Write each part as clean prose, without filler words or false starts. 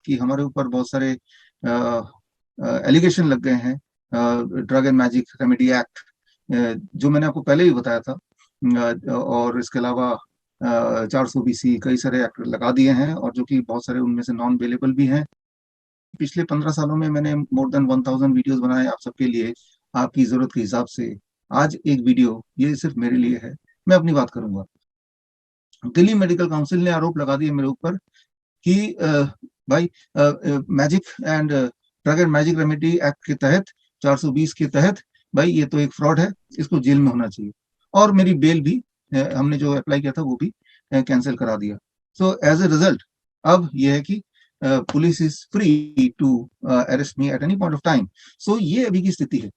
कि हमारे ऊपर बहुत सारे एलिगेशन लग गए हैं, drug and magic remedy act, जो मैंने आपको पहले ही बताया था। और इसके अलावा 400 BC कई सारे एक्ट लगा दिए हैं, और जो कि बहुत सारे उनमें से नॉन अवेलेबल भी हैं। पिछले 15 सालों में मैंने मोर देन 1000 वीडियोस बनाए आप सबके लिए, आपकी जरूरत के हिसाब से। आज एक वीडियो ये सिर्फ मेरे लिए है, मैं अपनी बात करूंगा। दिल्ली मेडिकल काउंसिल ने आरोप लगा दिए मेरे ऊपर कि भाई, magic and drug and magic remedy act के तहत, 420 के तहत, भाई ये तो एक फ्रॉड है, इसको जेल में होना चाहिए। और मेरी बेल भी, हमने जो अप्लाई किया था वो भी कैंसिल करा दिया। सो एज ए रिजल्ट अब ये है कि police is free to arrest me at any point of time. So ये अभी की स्थिति है।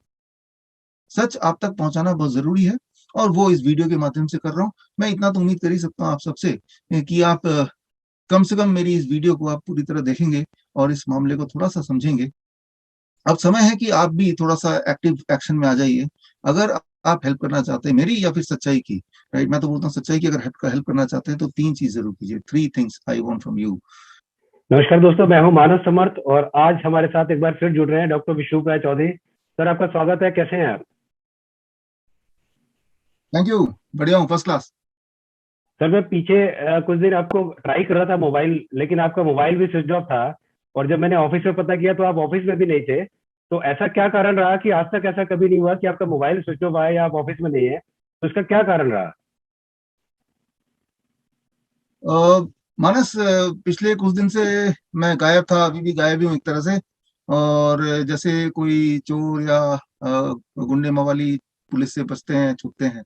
सच आप तक पहुंचाना बहुत जरूरी है, और वो इस वीडियो के माध्यम से कर रहा हूँ। मैं इतना तो उम्मीद कर ही सकता हूँ आप सबसे, कि आप कम से कम मेरी इस वीडियो को आप पूरी तरह देखेंगे और इस मामले को थोड़ा सा समझेंगे। अब समय है कि आप भी थोड़ा सा एक्टिव एक्शन में आ जाइए। अगर आप हेल्प करना चाहते हैं मेरी या फिर सच्चाई की, राइट, मैं तो बोलता हूँ सच्चाई की, अगर हेल्प करना चाहते हैं तो 3 चीज जरूर कीजिए। 3 things I want from you. नमस्कार दोस्तों, मैं हूं मानव समर्थ और आज हमारे साथ एक बार फिर जुड़ रहे हैं डॉक्टर विष्णु राय चौधरी। सर, आपका स्वागत है। कैसे हैं आप? थैंक यू, बढ़िया हूँ, फर्स्ट क्लास। सर, मैं पीछे कुछ दिन आपको ट्राई कर रहा था मोबाइल, लेकिन आपका मोबाइल भी स्विच ऑफ था। और जब मैंने ऑफिस में पता किया तो आप ऑफिस में भी नहीं थे। तो ऐसा क्या कारण रहा कि आज तक ऐसा कभी नहीं हुआ कि आपका मोबाइल स्विच ऑफ आया या आप ऑफिस में नहीं है? तो इसका क्या कारण रहा? मानस, पिछले कुछ दिन से मैं गायब था, अभी भी गायब ही हूँ एक तरह से। और जैसे कोई चोर या गुंडे मवाली पुलिस से बचते हैं, छुपते हैं,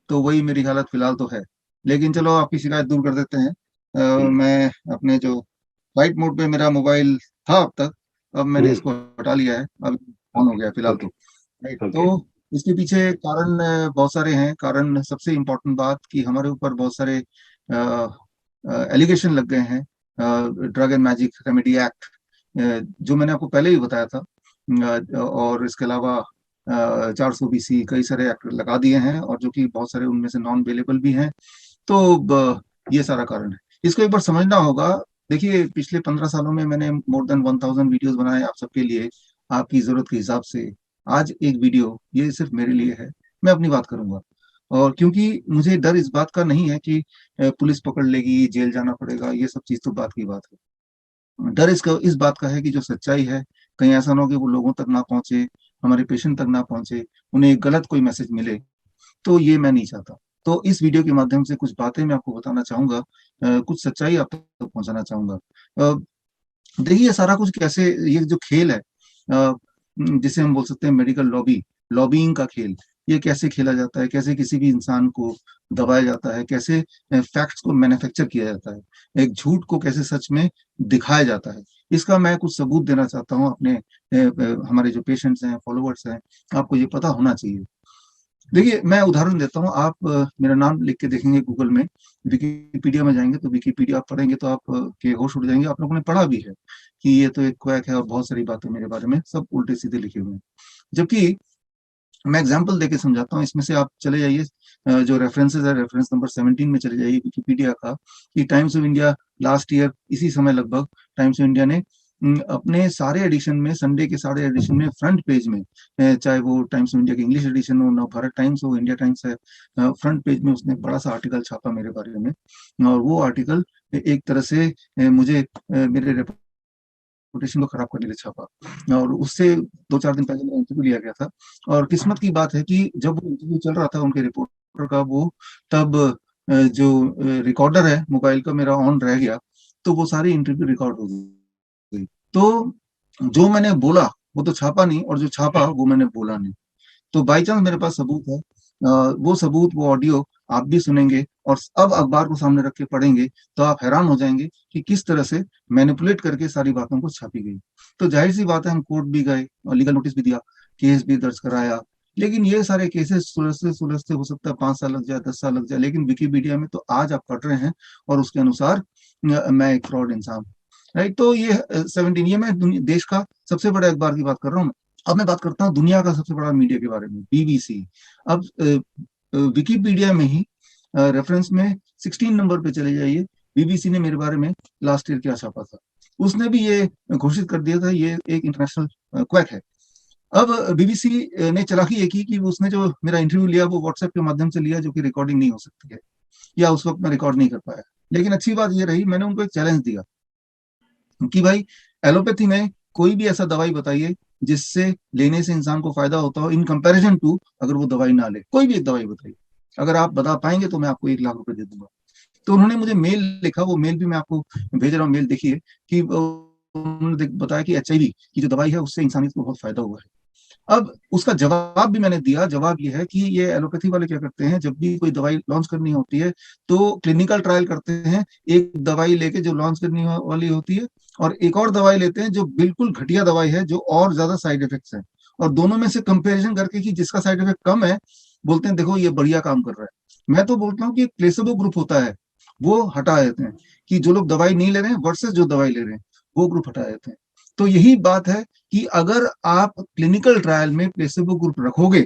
तो वही मेरी हालत फिलहाल तो है। लेकिन चलो आपकी शिकायत दूर कर देते हैं। जी। मैं अपने जो फ्लाइट मोड पे मेरा मोबाइल था अब तक, अब मैंने इसको हटा लिया है, अब ऑन हो गया फिलहाल ओके। तो। Right, okay. तो इसके पीछे कारण बहुत सारे हैं। कारण, सबसे इम्पोर्टेंट बात कि हमारे ऊपर बहुत सारे एलिगेशन लग गए हैं, drug and magic remedy act, जो मैंने आपको पहले ही बताया था। और इसके अलावा 400 BC कई सारे एक्ट लगा दिए हैं, और जो कि बहुत सारे उनमें से नॉन अवेलेबल भी हैं। तो ये सारा कारण है, इसको एक बार समझना होगा। देखिए, पिछले 15 सालों में मैंने मोर देन 1000 वीडियोस बनाए आप सबके लिए, आपकी जरूरत के हिसाब से। आज एक वीडियो ये सिर्फ मेरे लिए है, मैं अपनी बात करूंगा। और क्योंकि मुझे डर इस बात का नहीं है कि पुलिस पकड़ लेगी, जेल जाना पड़ेगा, ये सब चीज तो बात की बात है। डर इसका इस बात का है कि जो सच्चाई है, कहीं ऐसा ना हो कि वो लोगों तक ना पहुंचे, हमारे पेशेंट तक ना पहुंचे, उन्हें एक गलत कोई मैसेज मिले। तो ये मैं नहीं चाहता। तो इस वीडियो के माध्यम से कुछ बातें मैं आपको बताना चाहूंगा, कुछ सच्चाई आप तक पहुंचाना चाहूंगा। अ, देखिए, ये सारा कुछ कैसे, ये जो खेल है, जिसे हम बोल सकते हैं मेडिकल लॉबिंग का खेल, ये कैसे खेला जाता है, कैसे किसी भी इंसान को दबाया जाता है, कैसे फैक्ट्स को मैन्युफैक्चर किया जाता है, एक झूठ को कैसे सच में दिखाया जाता है, इसका मैं कुछ सबूत देना चाहता हूँ अपने हमारे जो पेशेंट्स हैं, फॉलोअर्स हैं, आपको ये पता होना चाहिए। देखिए, मैं उदाहरण देता हूँ। आप मेरा नाम लिख के देखेंगे गूगल में, विकिपीडिया में जाएंगे तो विकिपीडिया आप पढ़ेंगे तो आप के होश उड़ जाएंगे। आप लोगों ने पढ़ा भी है कि ये तो एक क्वैक है, और बहुत सारी बातें मेरे बारे में सब उल्टे सीधे लिखे हुए हैं। जबकि मैं एग्जांपल देके समझाता हूँ। इसमें से आप चले जाइए, जो रेफरेंसेस है, रेफरेंस नंबर 17 में चले जाइए विकिपीडिया का, कि times of India last year इसी समय लगभग टाइम्स ऑफ इंडिया ने अपने सारे एडिशन में, संडे के सारे एडिशन में, फ्रंट पेज में, चाहे वो टाइम्स ऑफ इंडिया की इंग्लिश एडिशन हो, नव भारत टाइम्स हो, इंडिया टाइम्स है, फ्रंट पेज में उसने बड़ा सा आर्टिकल छापा मेरे बारे में। और वो आर्टिकल एक तरह से मुझे, मेरे रेपुटेशन को खराब करने के लिए छापा। और उससे 2-4 दिन पहले मेरा इंटरव्यू लिया गया था। और किस्मत की बात है कि जब वो इंटरव्यू चल रहा था उनके रिपोर्टर का, वो तब जो रिकॉर्डर है मोबाइल का मेरा ऑन रह गया, तो वो सारी इंटरव्यू रिकॉर्ड हो गई। तो जो मैंने बोला वो तो छापा नहीं, और जो छापा वो मैंने बोला नहीं। तो बाई चांस मेरे पास सबूत है, वो सबूत, वो ऑडियो आप भी सुनेंगे, और अब अखबार को सामने रख के पढ़ेंगे, तो आप हैरान हो जाएंगे कि किस तरह से मैनिपुलेट करके सारी बातों को छापी गई। तो जाहिर सी बात है, हम कोर्ट भी गए और लीगल नोटिस भी दिया, केस भी दर्ज कराया। लेकिन ये सारे केसेस सुलझते सुलझते हो सकता है 5 साल लग जाए, 10 साल लग जाए, लेकिन विकिपीडिया में तो आज आप पढ़ रहे हैं, और उसके अनुसार मैं एक फ्रॉड इंसान हूं। राइट, तो ये 17, ये मैं देश का सबसे बड़े अखबार की बात कर रहा हूँ। अब मैं बात करता हूँ दुनिया का सबसे बड़ा मीडिया के बारे में, बीबीसी। अब विकिपीडिया में ही रेफरेंस में 16 नंबर पे चले जाइए, बीबीसी ने मेरे बारे में लास्ट ईयर क्या छापा था। उसने भी ये घोषित कर दिया था ये एक इंटरनेशनल क्वैक है। अब बीबीसी ने चालाकी ये की कि उसने जो मेरा इंटरव्यू लिया वो व्हाट्सएप के माध्यम से लिया, जो कि रिकॉर्डिंग नहीं हो सकती है, या उस वक्त मैं रिकॉर्ड नहीं कर पाया। लेकिन अच्छी बात ये रही, मैंने उनको एक चैलेंज दिया कि भाई एलोपैथी में कोई भी ऐसा दवाई बताइए जिससे लेने से इंसान को फायदा होता हो इन कंपैरिजन टू अगर वो दवाई ना ले। कोई भी एक दवाई बताइए, अगर आप बता पाएंगे तो मैं आपको 1 लाख रुपए दे दूंगा। तो उन्होंने मुझे मेल लिखा, वो मेल भी मैं आपको भेज रहा हूँ, मेल देखिए कि उन्होंने बताया कि एचआईवी की जो दवाई है उससे इंसानियत को बहुत फायदा हुआ है। अब उसका जवाब भी मैंने दिया। जवाब ये है कि ये एलोपैथी वाले क्या करते हैं, जब भी कोई दवाई लॉन्च करनी होती है तो क्लिनिकल ट्रायल करते हैं, एक दवाई लेके जो लॉन्च करनी वाली होती है, और एक और दवाई लेते हैं जो बिल्कुल घटिया दवाई है, जो और ज्यादा साइड इफेक्ट्स है, और दोनों में से कंपैरिजन करके कि जिसका साइड इफेक्ट कम है, बोलते हैं देखो ये बढ़िया काम कर रहा है। मैं तो बोलता हूँ कि एक प्लेसेबो ग्रुप होता है, वो हटा देते हैं, कि जो लोग दवाई नहीं ले रहे हैं वर्सेस जो दवाई ले रहे हैं, वो ग्रुप हटा देते हैं। तो यही बात है कि अगर आप क्लिनिकल ट्रायल में प्लेसेबो ग्रुप रखोगे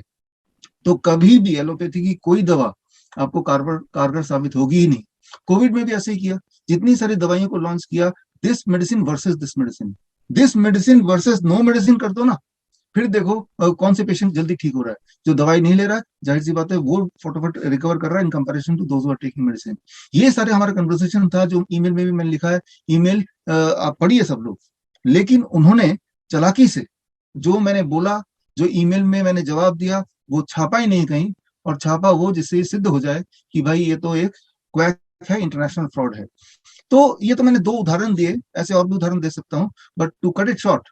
तो कभी भी एलोपैथी की कोई दवा आपको कारगर कारगर साबित होगी ही नहीं। कोविड में भी ऐसे ही किया, जितनी सारी दवाइयों को लॉन्च किया, this medicine versus this medicine, this medicine versus no medicine कर दो ना, फिर देखो कौन से पेशेंट जल्दी ठीक हो रहा है। जो दवाई नहीं ले रहा है, जाहिर सी बात है वो फटाफट रिकवर कर रहा है in comparison to those who are taking medicine. ये सारे हमारा कन्वर्सेशन था, जो ईमेल में भी मैंने लिखा है। ईमेल आप पढ़िए सब लोग। लेकिन उन्होंने चालाकी से जो मैंने बोला, जो ईमेल में मैंने जवाब दिया, वो छापा ही नहीं कहीं, और छापा वो जिससे ये सिद्ध हो जाए कि भाई ये तो एक क्वैक है, इंटरनेशनल फ्रॉड है। तो ये तो मैंने 2 उदाहरण दिए, ऐसे और भी उदाहरण दे सकता हूँ, but to cut it short,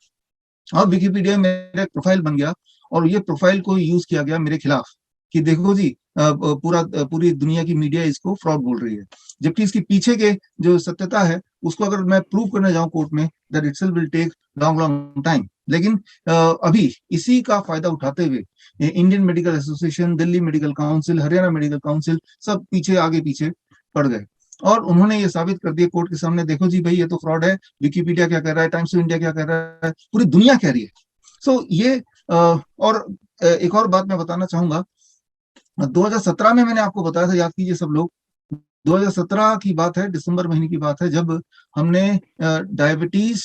और विकिपीडिया में मेरा एक प्रोफाइल बन गया, और ये प्रोफाइल को यूज किया गया मेरे खिलाफ कि देखो जी पूरी दुनिया की मीडिया इसको फ्रॉड बोल रही है, जबकि इसके पीछे के जो सत्यता है उसको अगर मैं प्रूव करने जाऊं कोर्ट में, that itself will take long long time. लेकिन अभी इसी का फायदा उठाते हुए Indian Medical Association, Delhi Medical Council, Haryana Medical Council सब पीछे आगे पीछे पड़ गए, और उन्होंने ये साबित कर दिया कोर्ट के सामने, देखो जी भाई ये तो फ्रॉड है, विकिपीडिया क्या कह रहा है, टाइम्स ऑफ इंडिया क्या कह रहा है, पूरी दुनिया कह रही है। सो ये और एक और बात मैं बताना चाहूंगा। 2017 में मैंने आपको बताया था, याद कीजिए सब लोग, 2017 की बात है, दिसंबर महीने की बात है, जब हमने डायबिटीज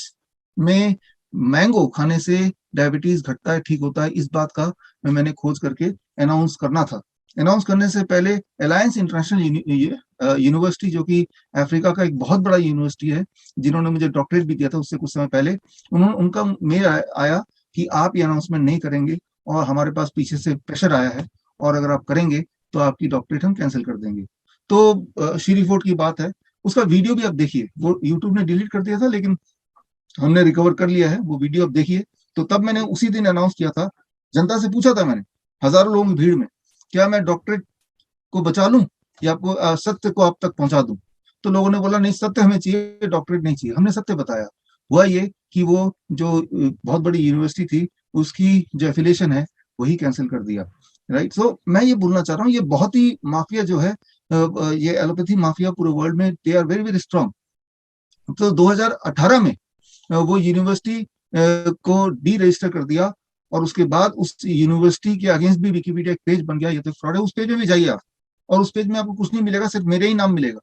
में मैंगो खाने से डायबिटीज घटता है, ठीक होता है, इस बात का मैंने खोज करके अनाउंस करना था। अनाउंस करने से पहले अलायंस इंटरनेशनल यूनिवर्सिटी, जो कि अफ्रीका का एक बहुत बड़ा यूनिवर्सिटी है, जिन्होंने मुझे डॉक्टरेट भी दिया था उससे कुछ समय पहले, उन्होंने उनका मेल आया कि आप ये अनाउंसमेंट नहीं करेंगे, और हमारे पास पीछे से प्रेशर आया है, और अगर आप करेंगे तो आपकी डॉक्टरेट हम कैंसिल कर देंगे। तो शी रिपोर्ट की बात है, उसका वीडियो भी आप देखिए, वो यूट्यूब ने डिलीट कर दिया था लेकिन हमने रिकवर कर लिया है, वो वीडियो आप देखिए। तो तब मैंने उसी दिन अनाउंस किया था, जनता से पूछा था मैंने, हजारों लोगों की भीड़ में, क्या मैं डॉक्टरेट को बचा लूं या आपको सत्य को आप तक पहुंचा दूं। तो लोगों ने बोला नहीं, सत्य हमें चाहिए, डॉक्टरेट नहीं चाहिए। हमने सत्य बताया। हुआ ये कि वो जो बहुत बड़ी यूनिवर्सिटी थी, उसकी जो एफिलिएशन है वही कैंसिल कर दिया। राइट। सो मैं ये बोलना चाह रहा हूँ, ये बहुत ही माफिया जो है, ये एलोपैथी माफिया पूरे वर्ल्ड में they are very very strong. तो 2018 में वो यूनिवर्सिटी को डी रजिस्टर कर दिया, और उसके बाद उस यूनिवर्सिटी के अगेंस्ट भी विकिपीडिया एक पेज बन गया, ये तो फ्रॉड है, उस पेज में भी जाइए आप, और उस पेज में आपको कुछ नहीं मिलेगा, सिर्फ मेरे ही नाम मिलेगा।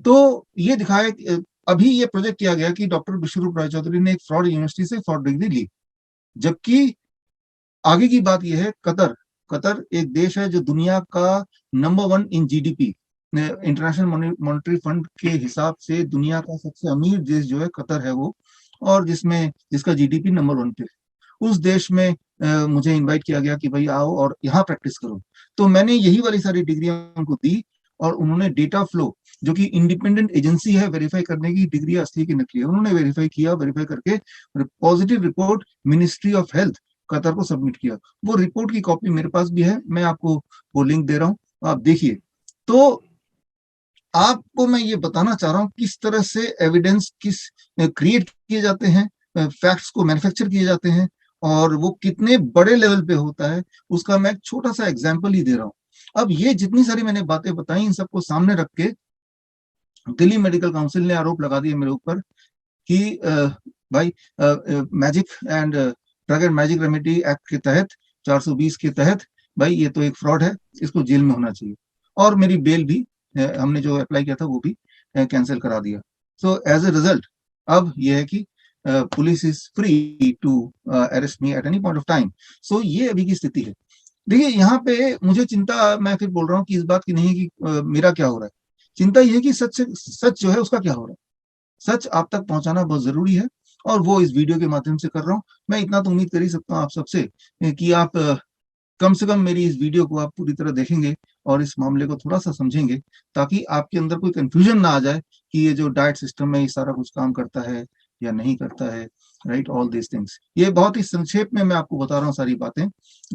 तो ये दिखाया अभी ये प्रोजेक्ट किया गया कि डॉक्टर विश्वरूप राय चौधरी ने एक फ्रॉड यूनिवर्सिटी से फ्रॉड डिग्री ली, जबकि आगे की बात यह है, कतर कतर एक देश है जो दुनिया का number 1 in GDP, international monetary fund के हिसाब से दुनिया का सबसे अमीर देश जो है कतर है वो, और जिसका जीडीपी नंबर 1 पे। उस देश में मुझे इनवाइट किया गया कि भाई आओ और यहाँ प्रैक्टिस करो। तो मैंने यही वाली सारी डिग्रियां उनको दी, और उन्होंने डेटा फ्लो, जो कि इंडिपेंडेंट एजेंसी है वेरीफाई करने की डिग्री असली की नकली है, उन्होंने वेरीफाई किया, वेरीफाई करके positive report ministry of health Qatar को सबमिट किया। वो रिपोर्ट की कॉपी मेरे पास भी है, मैं आपको वो लिंक दे रहा हूँ, आप देखिए। तो आपको मैं ये बताना चाह रहा हूँ किस तरह से एविडेंस किस क्रिएट किए जाते हैं, फैक्ट्स को मैन्युफैक्चर किए जाते हैं, और वो कितने बड़े लेवल पे होता है, उसका मैं एक छोटा सा एग्जाम्पल ही दे रहा हूँ। अब ये जितनी सारी मैंने बातें बताई, इन सबको सामने रख के दिल्ली मेडिकल काउंसिल ने आरोप लगा दिया मेरे ऊपर कि भाई magic and drug and magic remedy act के तहत, 420 के तहत, भाई ये तो एक फ्रॉड है, इसको जेल में होना चाहिए। और मेरी बेल भी हमने जो अप्लाई किया था वो भी कैंसिल करा दिया। सो एज ए रिजल्ट अब यह है कि police is free to arrest me at any point of time. So ये अभी की स्थिति है। देखिए यहाँ पे मुझे चिंता, मैं फिर बोल रहा हूँ कि इस बात की नहीं है कि मेरा क्या हो रहा है। चिंता ये है कि सच जो है उसका क्या हो रहा है। सच आप तक पहुंचाना बहुत जरूरी है, और वो इस वीडियो के माध्यम से कर रहा हूँ। मैं इतना तो उम्मीद कर ही सकता हूँ आप सबसे कि आप कम से कम मेरी इस वीडियो को आप पूरी तरह देखेंगे और इस मामले को थोड़ा सा समझेंगे, ताकि आपके अंदर कोई कंफ्यूजन ना आ जाए कि ये जो डाइट सिस्टम है ये सारा कुछ काम करता है या नहीं करता है। राइट, ऑल दिस थिंग्स, ये बहुत ही संक्षेप में मैं आपको बता रहा हूँ सारी बातें।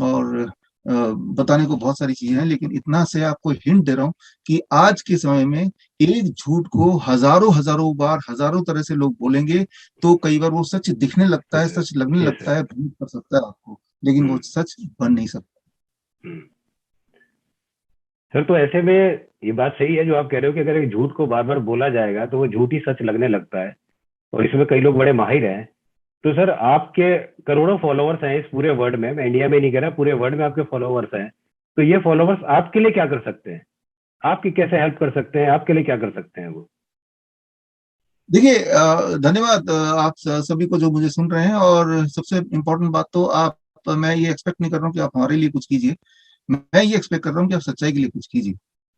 और बताने को बहुत सारी चीजें हैं, लेकिन इतना से आपको हिंट दे रहा हूँ कि आज के समय में एक झूठ को हजारों हजारों बार हजारों तरह से लोग बोलेंगे, तो कई बार वो सच दिखने लगता है, सच है। सच लगने यस लगता सर। है, भ्रमित कर सकता है आपको, लेकिन वो सच बन नहीं सकता। सर तो ऐसे में ये बात सही है जो आप कह रहे हो कि अगर एक झूठ को बार बार बोला जाएगा तो वो झूठ ही सच लगने लगता है, और इसमें कई लोग बड़े माहिर हैं। तो सर आपके करोड़ों फॉलोअर्स हैं इस पूरे वर्ल्ड में, मैं इंडिया में नहीं कह रहा, पूरे वर्ल्ड में आपके फॉलोअर्स हैं। तो ये फॉलोअर्स आपके लिए क्या कर सकते हैं, आपकी कैसे हेल्प कर सकते हैं, आपके लिए क्या कर सकते हैं वो? देखिए धन्यवाद आप सभी को जो मुझे सुन रहे हैं। और सबसे इम्पोर्टेंट बात तो आप, मैं ये एक्सपेक्ट नहीं कर रहा हूँ कि आप हमारे लिए कुछ कीजिए, मैं ये एक्सपेक्ट कर रहा हूँ कि आप सच्चाई के लिए कुछ कीजिए,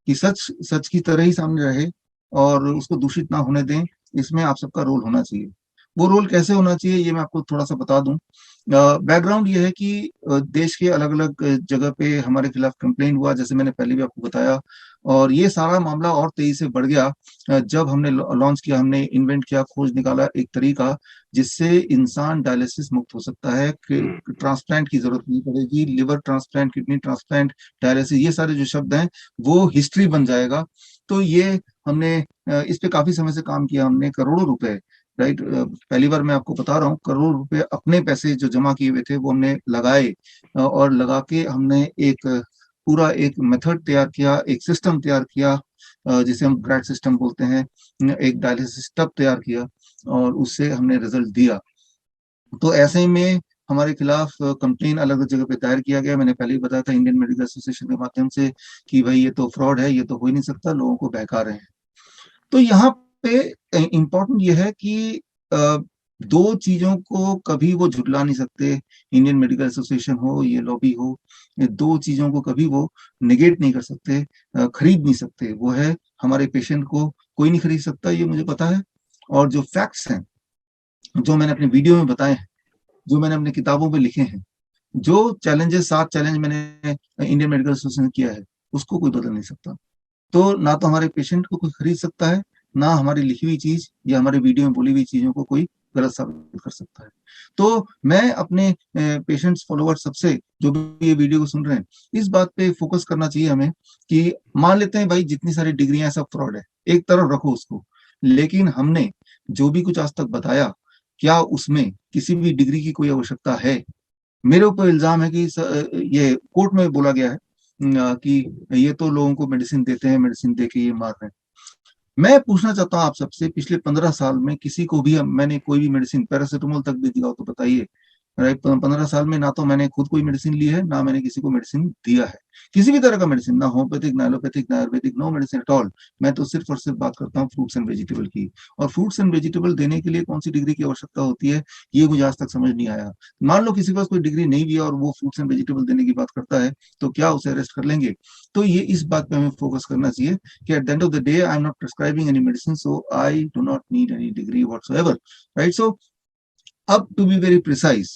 कि सच सच की तरह ही सामने रहे और उसको दूषित ना होने दें। इसमें आप सबका रोल होना चाहिए। वो रोल कैसे होना चाहिए ये मैं आपको थोड़ा सा बता दूं। बैकग्राउंड ये है कि देश के अलग अलग जगह पे हमारे खिलाफ कंप्लेन हुआ, जैसे मैंने पहले भी आपको बताया। और ये सारा मामला और तेजी से बढ़ गया जब हमने लॉन्च किया, हमने इन्वेंट किया, खोज निकाला एक तरीका जिससे इंसान डायलिसिस मुक्त हो सकता है, ट्रांसप्लांट की जरूरत नहीं पड़ेगी, liver transplant, kidney transplant, dialysis, ये सारे जो शब्द हैं वो हिस्ट्री बन जाएगा। तो ये हमने इस पे काफी समय से काम किया, हमने करोड़ों रुपए, राइट, पहली बार मैं आपको बता रहा हूँ, करोड़ रुपए अपने पैसे जो जमा किए हुए थे वो हमने लगाए, और लगा के हमने एक पूरा एक मेथड तैयार किया, एक सिस्टम तैयार किया, जिसे हम ग्रैड सिस्टम बोलते हैं। एक डायलिसिस टब तैयार किया और उससे हमने रिजल्ट दिया। तो ऐसे में हमारे खिलाफ कंप्लेन अलग अलग जगह पे दायर किया गया। मैंने पहले ही बताया था इंडियन मेडिकल एसोसिएशन के माध्यम से कि भाई ये तो फ्रॉड है, ये तो हो ही नहीं सकता, लोगों को बहका रहे हैं। तो यहाँ पे इम्पोर्टेंट ये है कि दो चीजों को कभी वो झुटला नहीं सकते। इंडियन मेडिकल एसोसिएशन हो, ये लॉबी हो, ये दो चीजों को कभी वो निगेट नहीं कर सकते, खरीद नहीं सकते। वो है, हमारे पेशेंट को कोई नहीं खरीद सकता, ये मुझे पता है। और जो फैक्ट्स हैं, जो मैंने अपने वीडियो में बताए हैं, जो मैंने अपनी किताबों में लिखे हैं, जो चैलेंजेस, 7 चैलेंज मैंने इंडियन मेडिकल एसोसिएशन किया है, उसको कोई बदल नहीं सकता। तो ना तो हमारे पेशेंट को कोई खरीद सकता है, ना हमारी लिखी हुई चीज या हमारे वीडियो में बोली हुई चीजों को कोई गलत साबित कर सकता है। तो मैं अपने पेशेंट्स, फॉलोअर, सबसे जो भी ये वीडियो को सुन रहे हैं, इस बात पे फोकस करना चाहिए हमें कि मान लेते हैं भाई जितनी सारी डिग्रियां सब फ्रॉड है, एक तरफ रखो उसको, लेकिन हमने जो भी कुछ आज तक बताया, क्या उसमें किसी भी डिग्री की कोई आवश्यकता है? मेरे ऊपर इल्जाम है कि ये कोर्ट में बोला गया है कि ये तो लोगों को मेडिसिन देते हैं, मेडिसिन दे के ये मार रहे हैं। मैं पूछना चाहता हूँ आप सबसे, पिछले 15 साल में किसी को भी मैंने कोई भी मेडिसिन, पैरासीटामोल तक भी दिया हो तो बताइए। राइट, 15 साल में ना तो मैंने खुद कोई मेडिसिन ली है, ना मैंने किसी को मेडिसिन दिया है, किसी भी तरह का मेडिसिन, ना होम्योपैथिक, ना एलोपैथिक, ना Ayurvedic, no medicine at all. मैं तो सिर्फ और सिर्फ बात करता हूँ फ्रूट्स एंड वेजिटेबल की। और फ्रूट्स एंड वेजिटेबल देने के लिए कौन सी डिग्री की आवश्यकता होती है, ये मुझे आज तक समझ नहीं आया। मान लो किसी के पास कोई डिग्री नहीं भी है और वो फ्रूट्स एंड वेजिटेबल देने की बात करता है, तो क्या उसे अरेस्ट कर लेंगे? तो ये इस बात पे हमें फोकस करना चाहिए कि at the end of the day I am not prescribing any medicine, so I do not need any degree whatsoever. Right, so अब टू बी वेरी प्रिसाइज,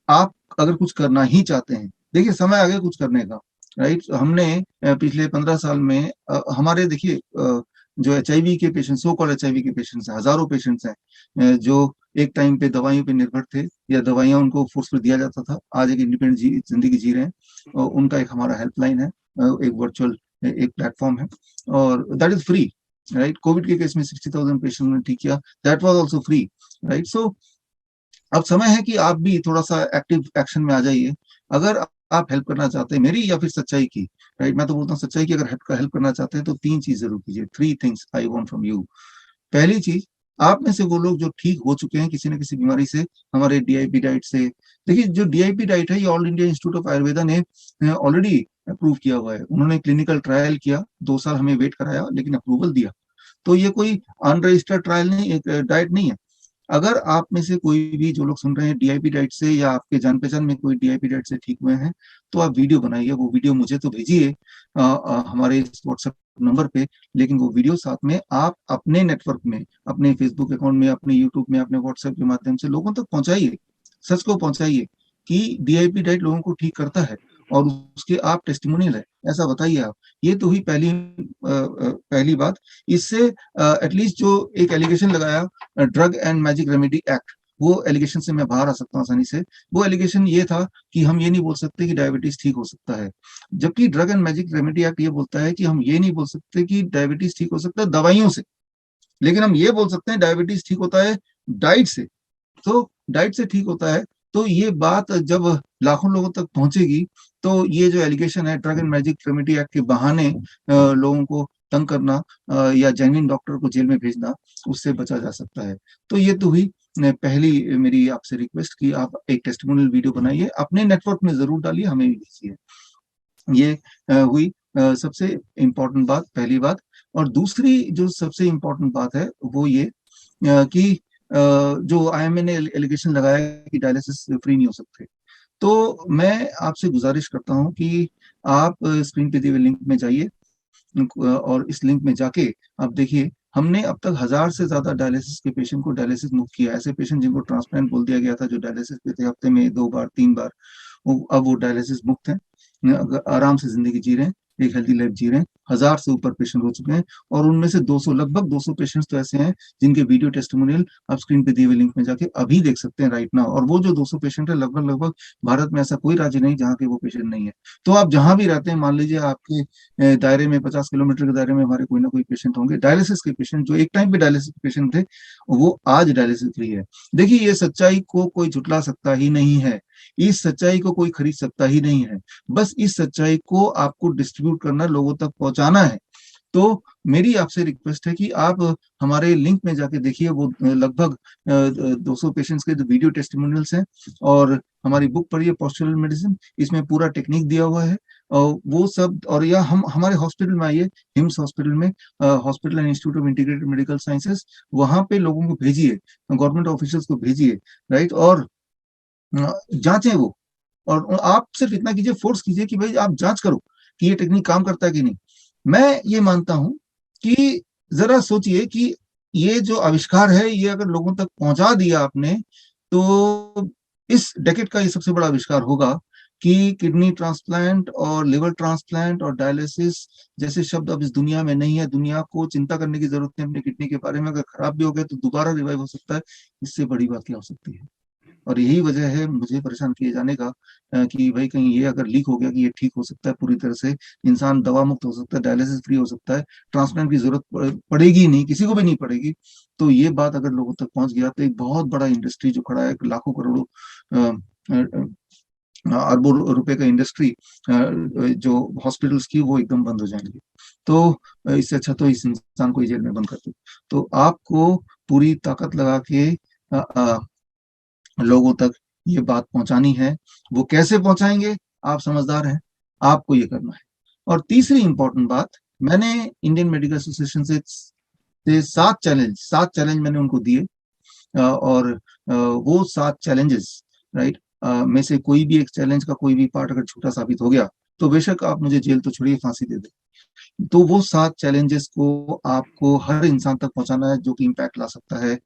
आप अगर कुछ करना ही चाहते हैं, देखिए समय आ गया कुछ करने का। राइट, हमने पिछले 15 साल में हमारे, देखिए जो HIV के पेशेंट्स, सो कॉल्ड HIV के पेशेंट्स हैं, हजारों पेशेंट्स हैं जो एक टाइम पे दवाइयों पे निर्भर थे, या दवाइयां उनको फोर्स में दिया जाता था, आज एक इंडिपेंडेंट जिंदगी जी रहे हैं। और उनका एक हमारा हेल्पलाइन है, एक वर्चुअल एक प्लेटफॉर्म है, और that is free. Right, COVID के केस में 60,000 पेशेंट ने ठीक किया, that was also free. Right, so अब समय है कि आप भी थोड़ा सा एक्टिव एक्शन में आ जाइए। अगर आप हेल्प करना चाहते हैं मेरी या फिर सच्चाई की, राइट, मैं तो बोलता हूँ सच्चाई की, अगर हेल्प करना चाहते हैं तो 3 चीज जरूर कीजिए। 3 things I want from you. पहली चीज, आप में से वो लोग जो ठीक हो चुके हैं किसी न किसी बीमारी से, हमारे DIP डाइट से, देखिए जो DIP डाइट है ये all India institute of Ayurveda ने ऑलरेडी अप्रूव किया हुआ है। उन्होंने क्लिनिकल ट्रायल किया, 2 साल हमें वेट कराया, लेकिन अप्रूवल दिया। तो ये कोई अनरजिस्टर्ड ट्रायल नहीं, एक डाइट नहीं है। अगर आप में से कोई भी जो लोग सुन रहे हैं डीआईपी डाइट से, या आपके जान पहचान में कोई डीआईपी डाइट से ठीक हुए हैं, तो आप वीडियो बनाइए, वो वीडियो मुझे तो भेजिए हमारे इस व्हाट्सएप नंबर पे। लेकिन वो वीडियो साथ में आप अपने नेटवर्क में, अपने फेसबुक अकाउंट में, अपने यूट्यूब में, अपने व्हाट्सएप के माध्यम से लोगों तक पहुंचाइए, सच को पहुंचाइए कि डीआईपी डाइट लोगों को ठीक करता है, और उसके आप टेस्टिमोनियल है, ऐसा बताइए आप। ये तो हुई पहली बात। इससे एटलीस्ट जो एक एलिगेशन लगाया drug and magic remedy act, वो एलिगेशन से मैं बाहर आ सकता हूँ आसानी से। वो एलिगेशन ये था कि हम ये नहीं बोल सकते कि डायबिटीज ठीक हो सकता है, जबकि drug and magic remedy act ये बोलता है कि हम ये नहीं बोल सकते कि डायबिटीज ठीक हो सकता है दवाइयों से, लेकिन हम ये बोल सकते हैं डायबिटीज ठीक होता है डाइट से। तो डाइट से ठीक होता है। तो ये बात जब लाखों लोगों तक पहुंचेगी, तो ये जो एलिगेशन है drug and magic remedy act के बहाने लोगों को तंग करना या जेन्युइन डॉक्टर को जेल में भेजना, उससे बचा जा सकता है। तो ये तो हुई पहली मेरी आपसे रिक्वेस्ट कि आप एक टेस्टिमोनियल वीडियो बनाइए, अपने नेटवर्क में जरूर डालिए, हमें भी भेजिए। ये हुई सबसे इम्पोर्टेंट बात, पहली बात। और दूसरी जो सबसे इम्पोर्टेंट बात है वो ये कि जो आईएमए ने एलिगेशन लगाया कि डायलिसिस फ्री नहीं हो सकते, तो मैं आपसे गुजारिश करता हूं कि आप स्क्रीन पे दिए हुए लिंक में जाइए, और इस लिंक में जाके आप देखिए, हमने अब तक 1000 से ज्यादा डायलिसिस के पेशेंट को डायलिसिस मुक्त किया। ऐसे पेशेंट जिनको ट्रांसप्लांट बोल दिया गया था, जो डायलिसिस पे थे हफ्ते में 2 बार 3 बार, अब वो डायलिसिस मुक्त हैं, आराम से जिंदगी जी रहे हैं, एक हेल्दी लाइफ जी रहे हैं। 1000 से ऊपर पेशेंट हो चुके हैं, और उनमें से 200, लगभग 200 पेशेंट्स तो ऐसे हैं जिनके वीडियो टेस्टिमोनियल आप स्क्रीन पे दिए हुए लिंक में जाके अभी देख सकते हैं राइट नाउ। और वो जो 200 पेशेंट है, लगभग लगभग भारत में ऐसा कोई राज्य नहीं जहाँ के वो पेशेंट नहीं है। तो आप जहां भी रहते हैं, मान लीजिए आपके दायरे में, 50 किलोमीटर के दायरे में हमारे कोई ना कोई पेशेंट होंगे डायलिसिस के पेशेंट, जो एक टाइम पे डायलिसिस पेशेंट थे, वो आज डायलिसिस फ्री है। देखिए, ये सच्चाई को कोई झुटला सकता ही नहीं है, इस सच्चाई को कोई खरीद सकता ही नहीं है। बस इस सच्चाई को आपको डिस्ट्रीब्यूट करना, लोगों तक पहुंचाना है। तो मेरी आपसे रिक्वेस्ट है कि आप हमारे लिंक में जाके देखिए, वो लगभग 200 पेशेंट्स के जो वीडियो टेस्टिमोनियल्स हैं, और हमारी बुक पढ़िए पोस्चरल मेडिसिन, इसमें पूरा टेक्निक दिया हुआ है। और वो सब, और या हम हमारे हॉस्पिटल में आइए, हिम्स हॉस्पिटल में, hospital and institute of integrated medical sciences, वहां पे लोगों को भेजिए, गवर्नमेंट ऑफिशियल्स को भेजिए, राइट, और जांचें वो। और आप सिर्फ इतना कीजिए, फोर्स कीजिए कि भाई आप जांच करो कि ये टेक्निक काम करता है कि नहीं। मैं ये मानता हूं कि जरा सोचिए कि ये जो आविष्कार है, ये अगर लोगों तक पहुंचा दिया आपने, तो इस डेकेड का ये सबसे बड़ा आविष्कार होगा कि किडनी ट्रांसप्लांट और लिवर ट्रांसप्लांट और डायलिसिस जैसे शब्द अब इस दुनिया में नहीं है। दुनिया को चिंता करने की जरूरत नहीं अपनी किडनी के बारे में, अगर खराब भी हो गया तो दोबारा रिवाइव हो सकता है। इससे बड़ी बात क्या हो सकती है? और यही वजह है मुझे परेशान किए जाने का, कि भाई कहीं ये अगर लीक हो गया कि ये ठीक हो सकता है पूरी तरह से, इंसान दवा मुक्त हो सकता है, डायलिसिस फ्री हो सकता है, ट्रांसप्लांट की जरूरत पड़ेगी नहीं, किसी को भी नहीं पड़ेगी। तो ये बात अगर लोगों तक पहुंच गया, तो एक बहुत बड़ा इंडस्ट्री जो खड़ा है, लाखों करोड़ों अरबों रुपए का इंडस्ट्री, जो हॉस्पिटल्स की, वो एकदम बंद हो जाएंगे। तो इससे अच्छा तो इस इंसान को जेल में बंद कर दो। तो आपको पूरी ताकत लगा के लोगों तक ये बात पहुंचानी है। वो कैसे पहुंचाएंगे? आप समझदार हैं, आपको ये करना है। और तीसरी इंपॉर्टेंट बात, मैंने इंडियन मेडिकल एसोसिएशन से 7 चैलेंज मैंने उनको दिए, और वो 7 चैलेंजेस, राइट, में से कोई भी एक चैलेंज का कोई भी पार्ट अगर छोटा साबित हो गया, तो बेशक आप मुझे जेल तो छोड़िए, फांसी दे दे। तो वो 7 चैलेंजेस को आपको हर इंसान तक पहुंचाना है जो कि इम्पैक्ट ला सकता है,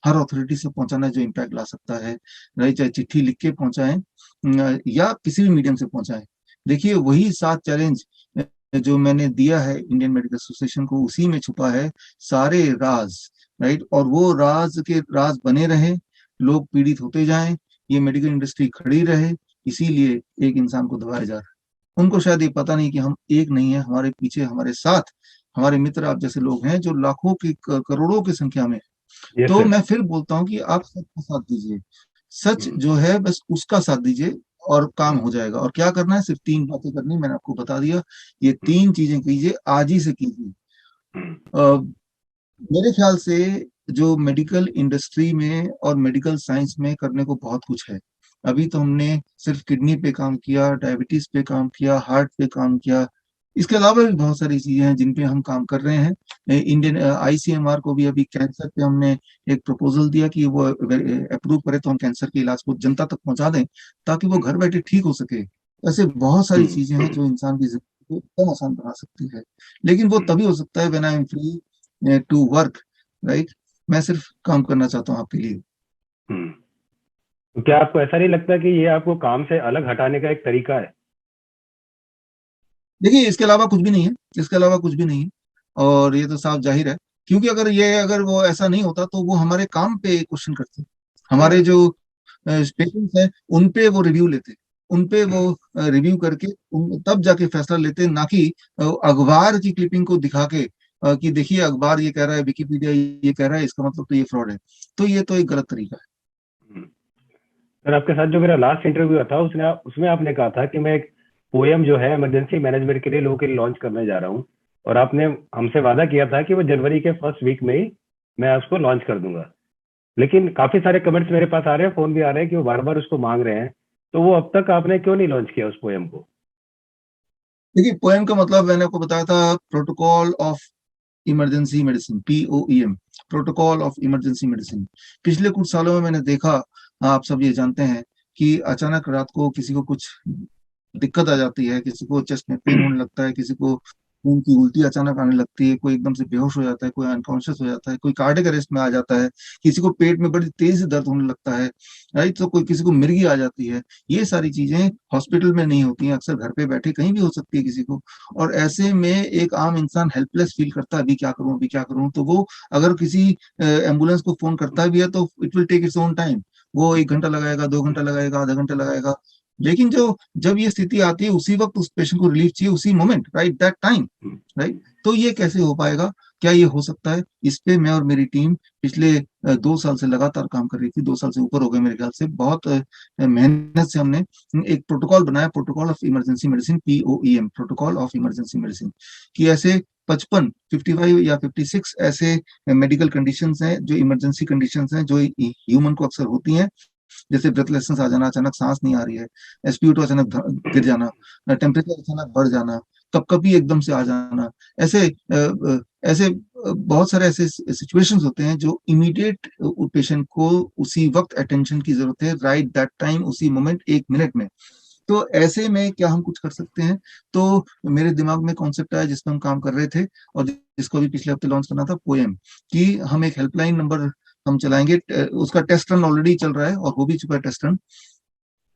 हर अथॉरिटी से पहुंचाना है जो इम्पैक्ट ला सकता है, राइट, चाहे चिट्ठी लिख के पहुंचाएं या किसी भी मीडियम से पहुंचाएं। देखिए, वही 7 चैलेंज जो मैंने दिया है इंडियन मेडिकल एसोसिएशन को, उसी में छुपा है सारे राज, राइट। और वो राज के राज बने रहे, लोग पीड़ित होते जाएं, ये मेडिकल इंडस्ट्री खड़ी रहे, इसीलिए एक इंसान को दबाया जा रहा है। उनको शायद ये पता नहीं कि हम एक नहीं है, हमारे पीछे, हमारे साथ हमारे मित्र आप जैसे लोग हैं, जो लाखों की करोड़ों की संख्या में। यस तो सर। मैं फिर बोलता हूँ कि आप सच का साथ दीजिए, सच जो है बस उसका साथ दीजिए, और काम हो जाएगा। और क्या करना है? सिर्फ 3 बातें करनी, मैंने आपको बता दिया। ये 3 चीजें कीजिए, आज ही से कीजिए। मेरे ख्याल से जो मेडिकल इंडस्ट्री में और मेडिकल साइंस में करने को बहुत कुछ है। अभी तो हमने सिर्फ किडनी पे काम किया, डायबिटीज पे काम किया, हार्ट पे काम किया, इसके अलावा भी बहुत सारी चीजें हैं जिन पे हम काम कर रहे हैं। इंडियन आईसीएमआर को भी अभी कैंसर पे हमने एक प्रपोजल दिया कि वो अप्रूव करे तो हम कैंसर के इलाज को जनता तक पहुंचा दें, ताकि वो घर बैठे ठीक हो सके। ऐसे बहुत सारी हम्म, चीजें हैं जो इंसान की जिंदगी को एकदम आसान बना सकती है, लेकिन वो हम्म, तभी हो सकता है when I am free to work, right. मैं सिर्फ काम करना चाहता हूँ आपके लिए। हम्म। तो क्या आपको ऐसा नहीं लगता कि ये आपको काम से अलग हटाने का एक तरीका है? देखिए, इसके अलावा कुछ भी नहीं है, इसके अलावा कुछ भी नहीं है। और ये तो साफ जाहिर है, क्योंकि अगर वो ऐसा नहीं होता तो वो हमारे काम पे क्वेश्चन करते, हमारे हाँ। जो पेशेंट्स हैं उन पे वो रिव्यू लेते, उन पे वो हम्म, रिव्यू करके तब जाके फैसला लेते, ना कि अखबार की क्लिपिंग को दिखा के कि देखिए अखबार ये कह रहा है, विकिपीडिया ये कह रहा है, इसका मतलब तो ये फ्रॉड है। तो ये तो एक गलत तरीका है। हम्म। सर, आपके साथ जो मेरा लास्ट इंटरव्यू था उसमें आपने कहा था कि मैं एक पोएम जो है इमरजेंसी मैनेजमेंट के लिए लोगों के लिए लॉन्च करने जा रहा हूँ, और आपने हमसे वादा किया था कि वो जनवरी के फर्स्ट वीक में ही मैं उसको लॉन्च कर दूंगा। लेकिन काफी सारे कमेंट्स मेरे पास आ रहे हैं, फोन भी आ रहे हैं कि वो बार बार उसको मांग रहे हैं। तो वो अब तक आपने क्यों नहीं लॉन्च किया उस पोएम को? देखिए, पोएम का मतलब मैंने आपको बताया था, protocol of emergency medicine, POEM, protocol of emergency medicine. पिछले कुछ सालों में मैंने देखा, आप सब ये जानते हैं, कि अचानक रात को किसी को कुछ दिक्कत आ जाती है, किसी को चेस्ट में पेन होने लगता है, किसी को खून की उल्टी अचानक आने लगती है, कोई एकदम से बेहोश हो जाता है, कोई अनकॉन्शियस हो जाता है, कोई कार्डियक अरेस्ट में आ जाता है, किसी को पेट में बड़ी तेज से दर्द होने लगता है, राइट। तो कोई किसी को मिर्गी आ जाती है। ये सारी चीजें हॉस्पिटल में नहीं होती हैं, अक्सर घर पे बैठे कहीं भी हो सकती है किसी को। और ऐसे में एक आम इंसान हेल्पलेस फील करता है, अभी क्या करूं, अभी क्या करूं। तो वो अगर किसी एम्बुलेंस को फोन करता भी है तो it will take its own time. वो 1 घंटा लगाएगा, 2 घंटा लगाएगा, आधा घंटा लगाएगा। लेकिन जब ये स्थिति आती है, उसी वक्त उस पेशेंट को रिलीफ चाहिए, उसी moment, right, that time, right. तो ये कैसे हो पाएगा? क्या ये हो सकता है? इस पे मैं और मेरी टीम पिछले 2 साल से लगातार काम कर रही थी, 2 साल से ऊपर हो गए मेरे ख्याल से। बहुत मेहनत से हमने एक प्रोटोकॉल बनाया, protocol of emergency medicine, POEM, protocol of emergency medicine. कि ऐसे 55 या 56 ऐसे मेडिकल कंडीशंस हैं, जो इमरजेंसी कंडीशंस हैं, जो ह्यूमन को अक्सर होती हैं। जैसे ब्रेथलेसनेस आ जाना, अचानक सांस नहीं आ रही है, SpO2 अचानक गिर जाना, टेम्परेचर अचानक बढ़ जाना, कपकपी एकदम से आ जाना। ऐसे ऐसे बहुत सारे ऐसे सिचुएशंस होते हैं जो इमीडिएट पेशेंट को उसी वक्त अटेंशन की जरूरत है, राइट दैट टाइम, उसी मोमेंट, 1 मिनट में। तो ऐसे में क्या हम कुछ कर सकते हैं? तो मेरे दिमाग में कॉन्सेप्ट आया जिस पर हम काम कर रहे थे, और जिसको अभी पिछले हफ्ते लॉन्च करना था, पोएम। कि हम एक हेल्पलाइन नंबर हम चलाएंगे, उसका टेस्ट रन ऑलरेडी चल रहा है और हो भी चुका है टेस्ट रन।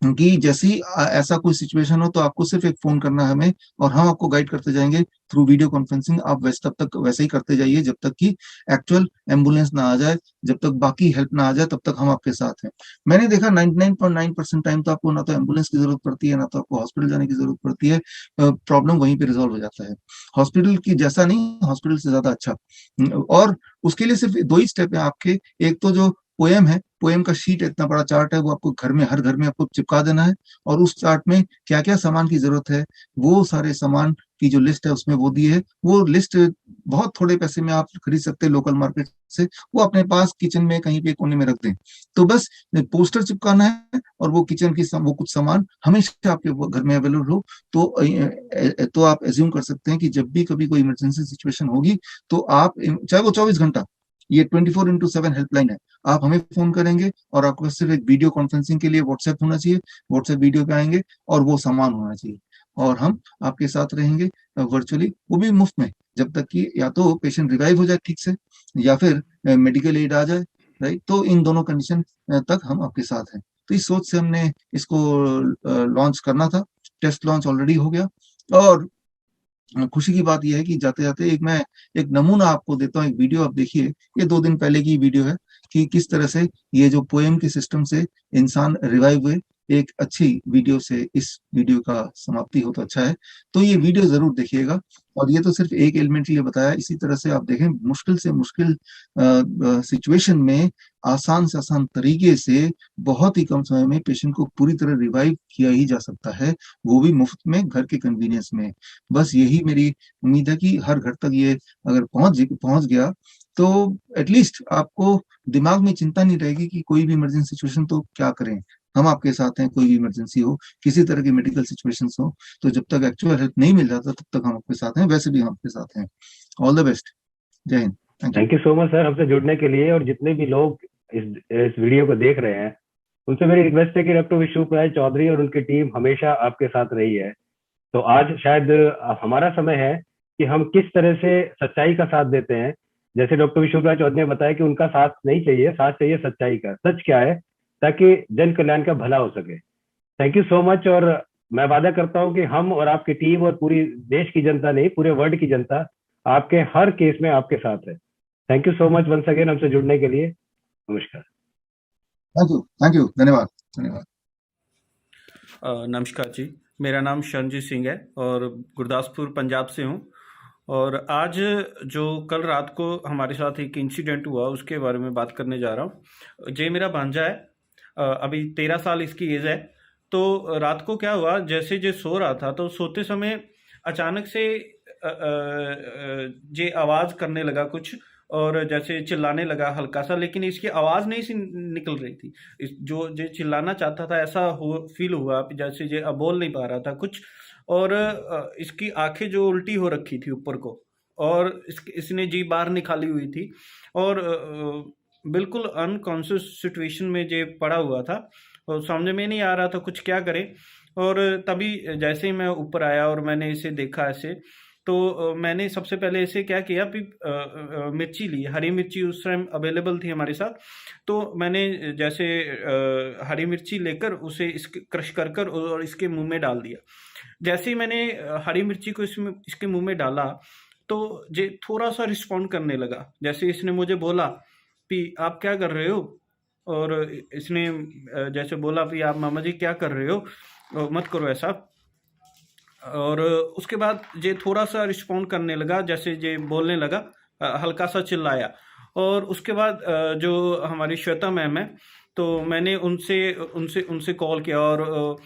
कि जैसे ही ऐसा कोई सिचुएशन हो तो आपको सिर्फ एक फोन करना है हमें, और हम आपको गाइड करते जाएंगे थ्रू वीडियो कॉन्फ्रेंसिंग। आप वैसे तब तक वैसे ही करते जाइए जब तक कि एक्चुअल एम्बुलेंस ना आ जाए, जब तक बाकी हेल्प ना आ जाए, तब तक हम आपके साथ हैं। मैंने देखा 99.9% टाइम तो आपको ना तो एम्बुलेंस की जरूरत पड़ती है, ना तो आपको हॉस्पिटल जाने की जरूरत पड़ती है। प्रॉब्लम वहीं पे रिजॉल्व हो जाता है। हॉस्पिटल की जैसा नहीं, हॉस्पिटल से ज्यादा अच्छा। और उसके लिए सिर्फ दो ही स्टेप है आपके। एक तो जो पोएम है, पोएम का शीट इतना बड़ा चार्ट है, वो आपको घर में, हर घर में आपको चिपका देना है। और उस चार्ट में क्या क्या सामान की जरूरत है, वो सारे सामान की जो लिस्ट है उसमें वो दी है। वो लिस्ट बहुत थोड़े पैसे में आप खरीद सकते हैं लोकल मार्केट से। वो अपने पास किचन में कहीं पे कोने में रख दें। तो बस पोस्टर चिपकाना है, और वो किचन की वो कुछ सामान हमेशा आपके घर में अवेलेबल हो। तो आप एज्यूम कर सकते हैं कि जब भी कभी कोई इमरजेंसी सिचुएशन होगी, तो आप, चाहे वो 24 घंटा, ये 24/7 हेल्पलाइन है। आप हमें फोन करेंगे, और आपको सिर्फ एक वीडियो कॉन्फ्रेंसिंग के लिए व्हाट्सएप होना चाहिए, व्हाट्सएप वीडियो पे आएंगे, और वो सामान होना चाहिए। और हम आपके साथ रहेंगे वर्चुअली, वो भी मुफ्त में, जब तक कि या तो पेशेंट रिवाइव हो जाए ठीक से, या फिर मेडिकल एड आ जाए, राइट। तो इन दोनों कंडीशन तक हम आपके साथ हैं। तो इस सोच से हमने इसको लॉन्च करना था। टेस्ट लॉन्च ऑलरेडी हो गया। और खुशी की बात यह है कि जाते जाते एक नमूना आपको देता हूँ, एक वीडियो आप देखिए। ये 2 दिन पहले की वीडियो है, कि किस तरह से ये जो पोएम के सिस्टम से इंसान रिवाइव हुए। एक अच्छी वीडियो से इस वीडियो का समाप्ति हो तो अच्छा है। तो ये वीडियो जरूर देखिएगा। और ये तो सिर्फ एक एलिमेंट के लिए बताया, इसी तरह से आप देखें, मुश्किल से मुश्किल सिचुएशन में आसान से आसान तरीके से बहुत ही कम समय में पेशेंट को पूरी तरह रिवाइव किया ही जा सकता है, वो भी मुफ्त में, घर के कन्वीनियंस में। बस यही मेरी उम्मीद है कि हर घर तक ये अगर पहुंच गया, तो एटलीस्ट आपको दिमाग में चिंता नहीं रहेगी कि कोई भी इमरजेंसी सिचुएशन तो क्या करें। हम आपके साथ हैं, कोई भी इमरजेंसी हो, किसी तरह की मेडिकल सिचुएशंस हो, तो जब तक एक्चुअल हेल्प नहीं मिल जाता तब तक हम आपके साथ हैं, वैसे भी हम आपके साथ हैं। All the best. जय हिंद। Thank you. Thank you so much sir हमसे जुड़ने के लिए। और जितने भी लोग इस वीडियो को देख रहे हैं, उनसे मेरी रिक्वेस्ट है कि डॉक्टर विश्व राय चौधरी और उनकी टीम हमेशा आपके साथ रही है। तो आज शायद हमारा समय है कि हम किस तरह से सच्चाई का साथ देते हैं। जैसे डॉक्टर विश्वराज चौधरी ने बताया कि उनका साथ नहीं चाहिए, साथ चाहिए सच्चाई का। सच क्या है, ताकि जन कल्याण का भला हो सके। Thank you so much. और मैं वादा करता हूं कि हम और आपकी टीम और पूरी देश की जनता नहीं, पूरे वर्ल्ड की जनता आपके हर केस में आपके साथ है। Thank you so much once again हमसे जुड़ने के लिए। नमस्कार। Thank you. Thank you. धन्यवाद। धन्यवाद। नमस्कार जी, मेरा नाम शरणजीत सिंह है और गुरदासपुर पंजाब से हूँ। और आज जो कल रात को हमारे साथ एक इंसिडेंट हुआ उसके बारे में बात करने जा रहा हूँ। ये मेरा भांजा है, अभी 13 साल इसकी एज है। तो रात को क्या हुआ, जैसे जे सो रहा था तो सोते समय अचानक से जे आवाज़ करने लगा कुछ, और जैसे चिल्लाने लगा हल्का सा, लेकिन इसकी आवाज़ नहीं सी निकल रही थी। जो जे चिल्लाना चाहता था ऐसा फील हुआ, जैसे जे अब बोल नहीं पा रहा था कुछ। और इसकी आंखें जो उल्टी हो रखी थी ऊपर को, और इसने जी बाहर निकाली हुई थी, और बिल्कुल अनकॉन्शियस सिचुएशन में जे पड़ा हुआ था, और समझ में नहीं आ रहा था कुछ क्या करे। और तभी जैसे ही मैं ऊपर आया और मैंने इसे देखा ऐसे, तो मैंने सबसे पहले इसे क्या किया, मिर्ची ली, हरी मिर्ची उस टाइम अवेलेबल थी हमारे साथ। तो मैंने जैसे हरी मिर्ची लेकर उसे इसके क्रश कर कर और इसके मुंह में डाल दिया। जैसे ही मैंने हरी मिर्ची को इसके मुंह में डाला, तो ये थोड़ा सा रिस्पॉन्ड करने लगा। जैसे इसने मुझे बोला कि आप क्या कर रहे हो, और इसने जैसे बोला कि आप मामा जी क्या कर रहे हो, मत करो ऐसा। और उसके बाद ये थोड़ा सा रिस्पॉन्ड करने लगा, जैसे ये बोलने लगा, हल्का सा चिल्लाया। और उसके बाद जो हमारी श्वेता मैम है, तो मैंने उनसे उनसे उनसे कॉल किया, और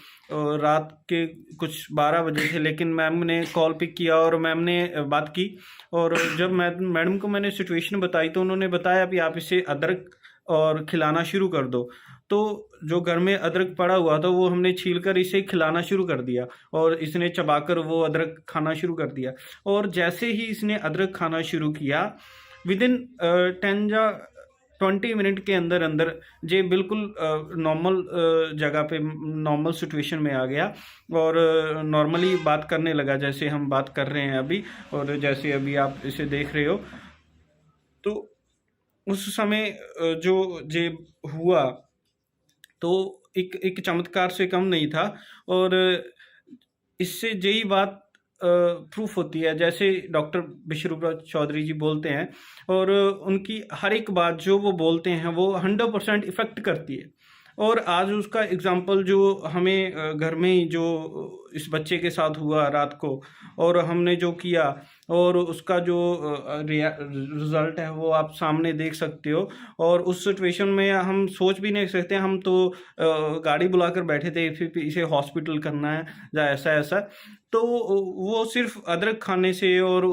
रात के कुछ 12 बजे थे, लेकिन मैम ने कॉल पिक किया और मैम ने बात की। और जब मैडम को मैंने सिचुएशन बताई तो उन्होंने बताया कि आप इसे अदरक और खिलाना शुरू कर दो। तो जो घर में अदरक पड़ा हुआ था वो हमने छील कर इसे खिलाना शुरू कर दिया, और इसने चबाकर वो अदरक खाना शुरू कर दिया। और जैसे ही इसने अदरक खाना शुरू किया, विदिन 10 या 20 मिनट के अंदर अंदर ये बिल्कुल नॉर्मल जगह पे, नॉर्मल सिचुएशन में आ गया, और नॉर्मली बात करने लगा जैसे हम बात कर रहे हैं अभी, और जैसे अभी आप इसे देख रहे हो। तो उस समय जो ये हुआ, तो एक एक चमत्कार से कम नहीं था। और इससे यही बात प्रूफ होती है, जैसे डॉक्टर विश्वरूप चौधरी जी बोलते हैं, और उनकी हर एक बात जो वो बोलते हैं वो 100% इफ़ेक्ट करती है। और आज उसका एग्जाम्पल जो हमें घर में ही जो इस बच्चे के साथ हुआ रात को, और हमने जो किया, और उसका जो रिजल्ट है वो आप सामने देख सकते हो। और उस सिचुएशन में हम सोच भी नहीं सकते, हम तो गाड़ी बुलाकर बैठे थे, फिर इसे हॉस्पिटल करना है या ऐसा ऐसा। तो वो सिर्फ अदरक खाने से और